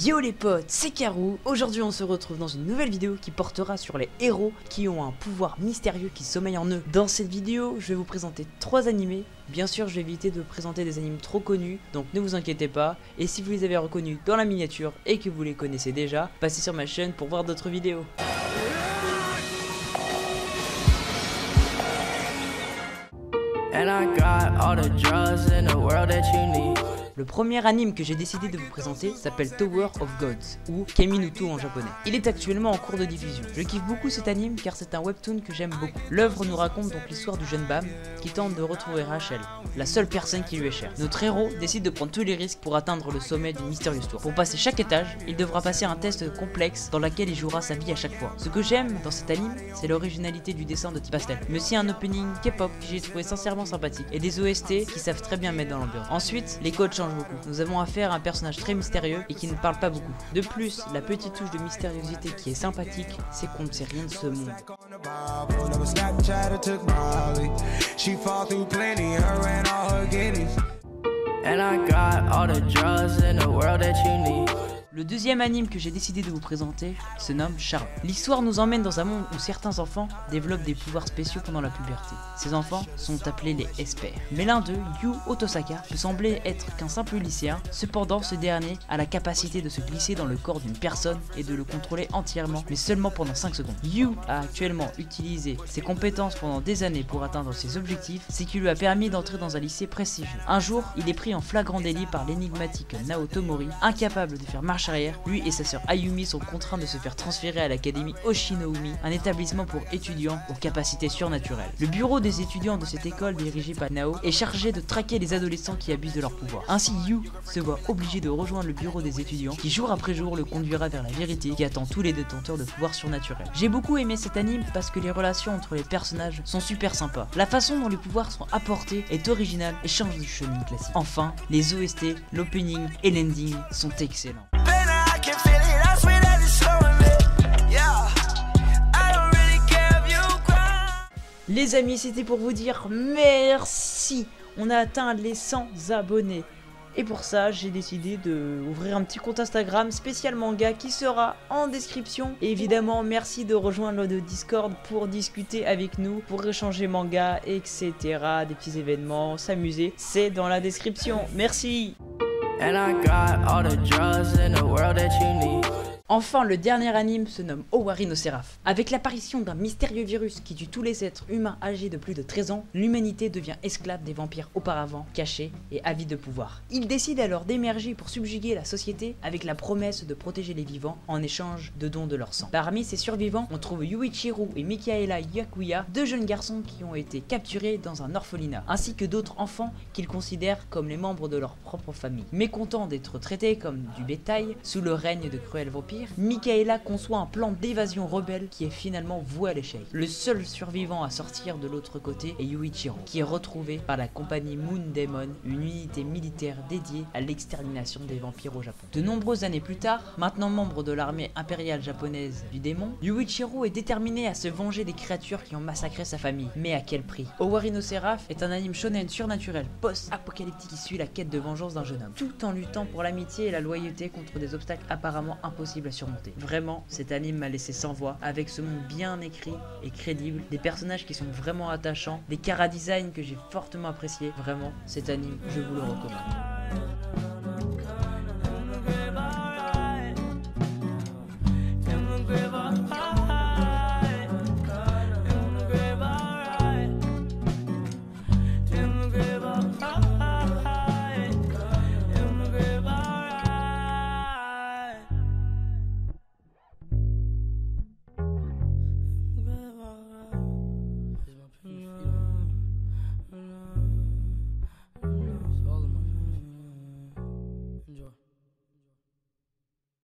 Yo les potes, c'est Karou. Aujourd'hui on se retrouve dans une nouvelle vidéo qui portera sur les héros qui ont un pouvoir mystérieux qui sommeille en eux. Dans cette vidéo, je vais vous présenter 3 animés. Bien sûr, je vais éviter de présenter des animes trop connus, donc ne vous inquiétez pas. Et si vous les avez reconnus dans la miniature et que vous les connaissez déjà, passez sur ma chaîne pour voir d'autres vidéos. And I got all the drugs in the world that you need. Le premier anime que j'ai décidé de vous présenter s'appelle Tower of Gods, ou Kaminuto en japonais. Il est actuellement en cours de diffusion. Je kiffe beaucoup cet anime car c'est un webtoon que j'aime beaucoup. L'œuvre nous raconte donc l'histoire du jeune Bam qui tente de retrouver Rachel, la seule personne qui lui est chère. Notre héros décide de prendre tous les risques pour atteindre le sommet d'une mystérieuse tour. Pour passer chaque étage, il devra passer un test complexe dans lequel il jouera sa vie à chaque fois. Ce que j'aime dans cet anime, c'est l'originalité du dessin de type pastel, mais aussi un opening K-pop que j'ai trouvé sincèrement sympathique et des OST qui savent très bien mettre dans l'ambiance. Ensuite, les codes changent beaucoup. Nous avons affaire à un personnage très mystérieux et qui ne parle pas beaucoup. De plus, la petite touche de mystériosité qui est sympathique, c'est qu'on ne sait rien de ce monde. And I got all the drugs in the world that you need. Le deuxième anime que j'ai décidé de vous présenter se nomme Charlotte. L'histoire nous emmène dans un monde où certains enfants développent des pouvoirs spéciaux pendant la puberté. Ces enfants sont appelés les Espers. Mais l'un d'eux, Yu Otosaka, peut sembler être qu'un simple lycéen. Cependant, ce dernier a la capacité de se glisser dans le corps d'une personne et de le contrôler entièrement, mais seulement pendant 5 secondes. Yu a actuellement utilisé ses compétences pendant des années pour atteindre ses objectifs, ce qui lui a permis d'entrer dans un lycée prestigieux. Un jour, il est pris en flagrant délit par l'énigmatique Naoto Mori, incapable de faire marche arrière. Lui et sa sœur Ayumi sont contraints de se faire transférer à l'académie Oshinoumi, un établissement pour étudiants aux capacités surnaturelles. Le bureau des étudiants de cette école dirigé par Nao est chargé de traquer les adolescents qui abusent de leur pouvoir. Ainsi, Yu se voit obligé de rejoindre le bureau des étudiants qui jour après jour le conduira vers la vérité qui attend tous les détenteurs de pouvoirs surnaturels. J'ai beaucoup aimé cet anime parce que les relations entre les personnages sont super sympas. La façon dont les pouvoirs sont apportés est originale et change du shonen classique. Enfin, les OST, l'opening et l'ending sont excellents. Les amis, c'était pour vous dire merci. On a atteint les 100 abonnés. Et pour ça, j'ai décidé d'ouvrir un petit compte Instagram spécial manga qui sera en description. Et évidemment, merci de rejoindre le Discord pour discuter avec nous, pour échanger manga, etc. Des petits événements, s'amuser. C'est dans la description. Merci. And I got all the drugs in the world that you need. Enfin, le dernier anime se nomme Owari no Seraph. Avec l'apparition d'un mystérieux virus qui tue tous les êtres humains âgés de plus de 13 ans, l'humanité devient esclave des vampires auparavant cachés et avides de pouvoir. Ils décident alors d'émerger pour subjuguer la société avec la promesse de protéger les vivants en échange de dons de leur sang. Parmi ces survivants, on trouve Yuichiro et Mikaela Yakuya, 2 jeunes garçons qui ont été capturés dans un orphelinat, ainsi que d'autres enfants qu'ils considèrent comme les membres de leur propre famille. Mécontents d'être traités comme du bétail sous le règne de cruels vampires, Mikaela conçoit un plan d'évasion rebelle qui est finalement voué à l'échec. Le seul survivant à sortir de l'autre côté est Yuichiro, qui est retrouvé par la compagnie Moon Demon, une unité militaire dédiée à l'extermination des vampires au Japon. De nombreuses années plus tard, maintenant membre de l'armée impériale japonaise du démon, Yuichiro est déterminé à se venger des créatures qui ont massacré sa famille. Mais à quel prix? Owari no Seraph est un anime shonen surnaturel, post-apocalyptique qui suit la quête de vengeance d'un jeune homme, tout en luttant pour l'amitié et la loyauté contre des obstacles apparemment impossibles à surmonter. Vraiment, cet anime m'a laissé sans voix, avec ce monde bien écrit et crédible, des personnages qui sont vraiment attachants, des chara-design que j'ai fortement apprécié. Vraiment, cet anime, je vous le recommande.